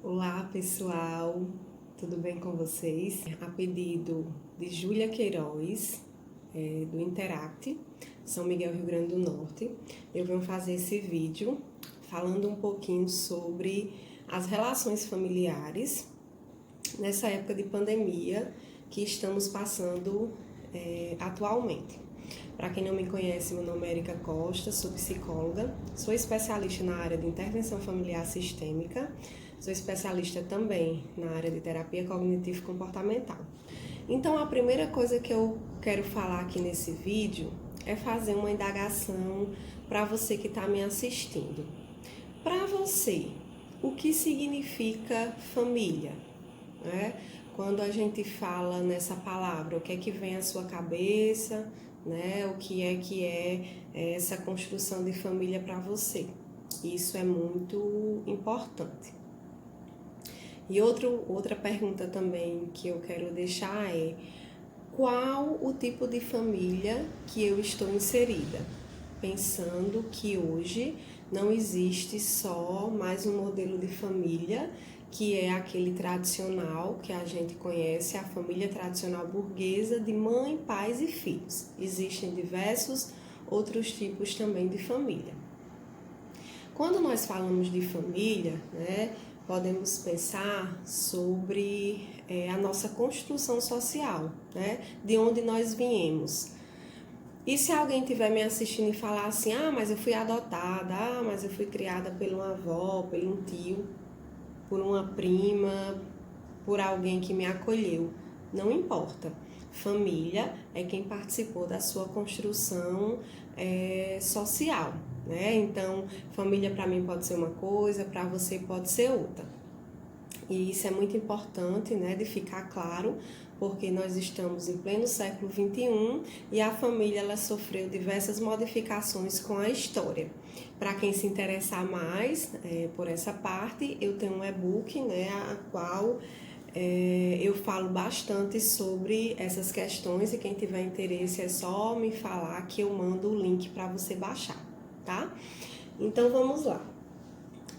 Olá pessoal, tudo bem com vocês? A pedido de Júlia Queiroz, do Interact, São Miguel, Rio Grande do Norte, eu venho fazer esse vídeo falando um pouquinho sobre as relações familiares nessa época de pandemia que estamos passando atualmente. Para quem não me conhece, meu nome é Erika Costa, sou psicóloga, sou especialista na área de intervenção familiar sistêmica, sou especialista também na área de terapia cognitivo-comportamental. Então, a primeira coisa que eu quero falar aqui nesse vídeo é fazer uma indagação para você que está me assistindo. Para você, o que significa família? Né? Quando a gente fala nessa palavra, o que é que vem à sua cabeça? Né? O que é essa construção de família para você? Isso é muito importante. E outra pergunta também que eu quero deixar é: qual o tipo de família que eu estou inserida? Pensando que hoje não existe só mais um modelo de família, que é aquele tradicional que a gente conhece, a família tradicional burguesa de mãe, pais e filhos. Existem diversos outros tipos também de família. Quando nós falamos de família, né, podemos pensar sobre a nossa construção social, né, de onde nós viemos. E se alguém estiver me assistindo e falar assim: mas eu fui adotada, mas eu fui criada por uma avó, por um tio, por uma prima, por alguém que me acolheu. Não importa. Família é quem participou da sua construção social, né? Então, família para mim pode ser uma coisa, para você pode ser outra. E isso é muito importante, né, de ficar claro, porque nós estamos em pleno século XXI e a família ela sofreu diversas modificações com a história. Para quem se interessar mais por essa parte, eu tenho um e-book, né, a qual eu falo bastante sobre essas questões, e quem tiver interesse é só me falar que eu mando o link para você baixar, tá? Então vamos lá.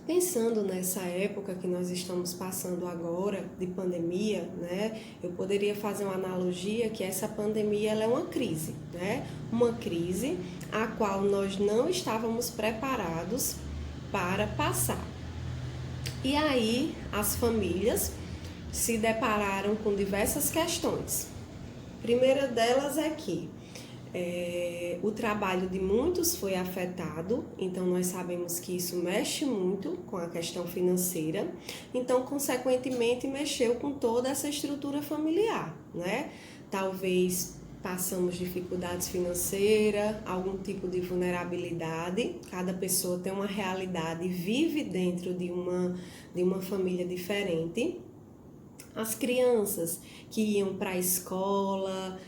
Pensando nessa época que nós estamos passando agora, de pandemia, né, eu poderia fazer uma analogia que essa pandemia ela é uma crise, né? Uma crise a qual nós não estávamos preparados para passar. E aí as famílias se depararam com diversas questões. A primeira delas é que o trabalho de muitos foi afetado, então nós sabemos que isso mexe muito com a questão financeira, então consequentemente mexeu com toda essa estrutura familiar, né? Talvez passamos dificuldades financeiras, algum tipo de vulnerabilidade, cada pessoa tem uma realidade, vive dentro de uma família diferente. As crianças que iam para a escola,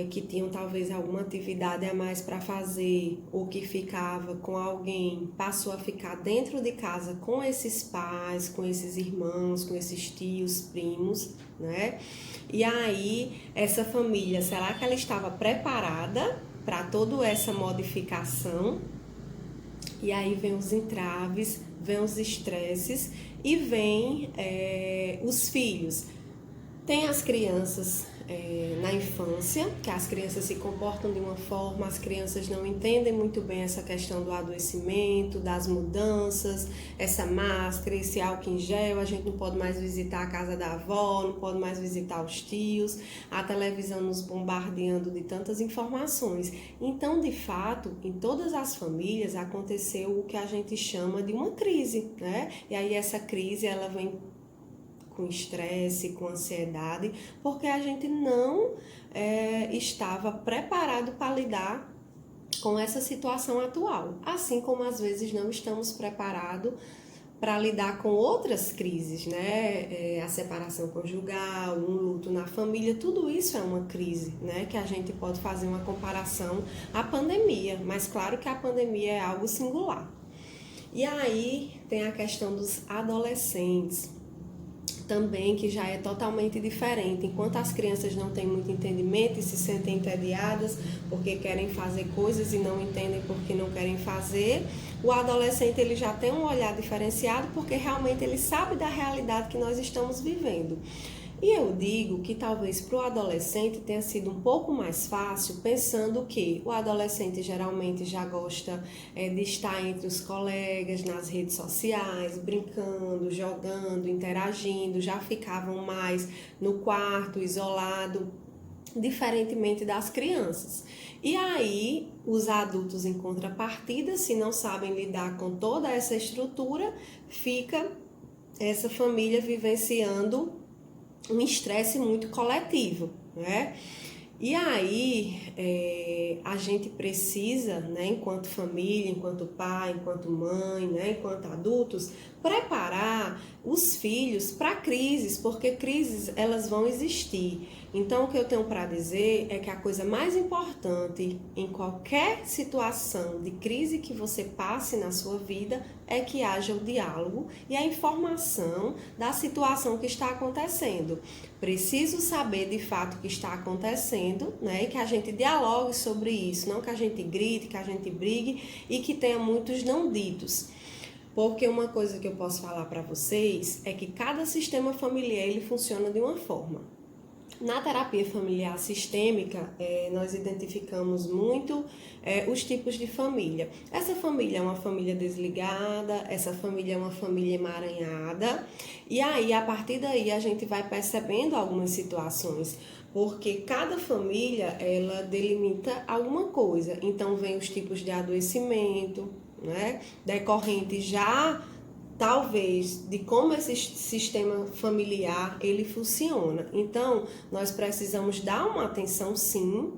que tinham talvez alguma atividade a mais para fazer, ou que ficava com alguém, passou a ficar dentro de casa com esses pais, com esses irmãos, com esses tios, primos, né? E aí, essa família, será que ela estava preparada para toda essa modificação? E aí vem os entraves, vem os estresses e vem os filhos. Tem as crianças na infância, que as crianças se comportam de uma forma, as crianças não entendem muito bem essa questão do adoecimento, das mudanças, essa máscara, esse álcool em gel, a gente não pode mais visitar a casa da avó, não pode mais visitar os tios, a televisão nos bombardeando de tantas informações. Então, de fato, em todas as famílias aconteceu o que a gente chama de uma crise, né? E aí essa crise, ela vem com estresse, com ansiedade, porque a gente não estava preparado para lidar com essa situação atual. Assim como às vezes não estamos preparados para lidar com outras crises, né? A separação conjugal, um luto na família, tudo isso é uma crise, né? Que a gente pode fazer uma comparação à pandemia, mas claro que a pandemia é algo singular. E aí tem a questão dos adolescentes. também, que já é totalmente diferente. Enquanto as crianças não têm muito entendimento e se sentem entediadas porque querem fazer coisas e não entendem porque não querem fazer, o adolescente ele já tem um olhar diferenciado porque realmente ele sabe da realidade que nós estamos vivendo. E eu digo que talvez para o adolescente tenha sido um pouco mais fácil, pensando que o adolescente geralmente já gosta de estar entre os colegas, nas redes sociais, brincando, jogando, interagindo, já ficavam mais no quarto, isolado, diferentemente das crianças. E aí, os adultos em contrapartida, se não sabem lidar com toda essa estrutura, fica essa família vivenciando um estresse muito coletivo, né? E aí, a gente precisa, né, enquanto família, enquanto pai, enquanto mãe, né, enquanto adultos, preparar os filhos para crises, porque crises elas vão existir. Então, o que eu tenho para dizer é que a coisa mais importante em qualquer situação de crise que você passe na sua vida é que haja o diálogo e a informação da situação que está acontecendo. Preciso saber de fato o que está acontecendo, né? E que a gente dialogue sobre isso, não que a gente grite, que a gente brigue e que tenha muitos não ditos. Porque uma coisa que eu posso falar para vocês é que cada sistema familiar ele funciona de uma forma. Na terapia familiar sistêmica, nós identificamos muito os tipos de família. Essa família é uma família desligada, essa família é uma família emaranhada, e aí, a partir daí, a gente vai percebendo algumas situações, porque cada família, ela delimita alguma coisa. Então, vem os tipos de adoecimento, né, decorrente já talvez de como esse sistema familiar ele funciona. Então, nós precisamos dar uma atenção sim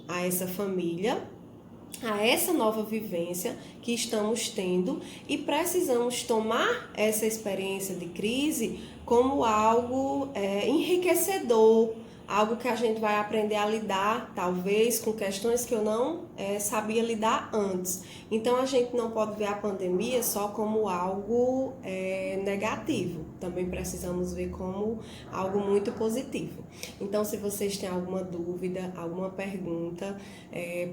a essa família, a essa nova vivência que estamos tendo e precisamos tomar essa experiência de crise como algo enriquecedor, algo que a gente vai aprender a lidar, talvez, com questões que eu não sabia lidar antes. Então, a gente não pode ver a pandemia só como algo negativo. Também precisamos ver como algo muito positivo. Então, se vocês têm alguma dúvida, alguma pergunta,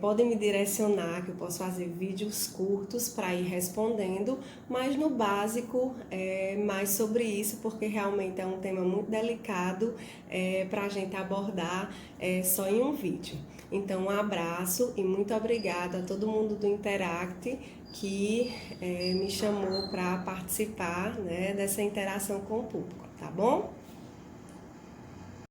podem me direcionar, que eu posso fazer vídeos curtos para ir respondendo, mas no básico, mais sobre isso, porque realmente é um tema muito delicado para a gente abordar só em um vídeo. Então, um abraço e muito obrigada a todo mundo do Interact que me chamou para participar, né, dessa interação com o público, tá bom?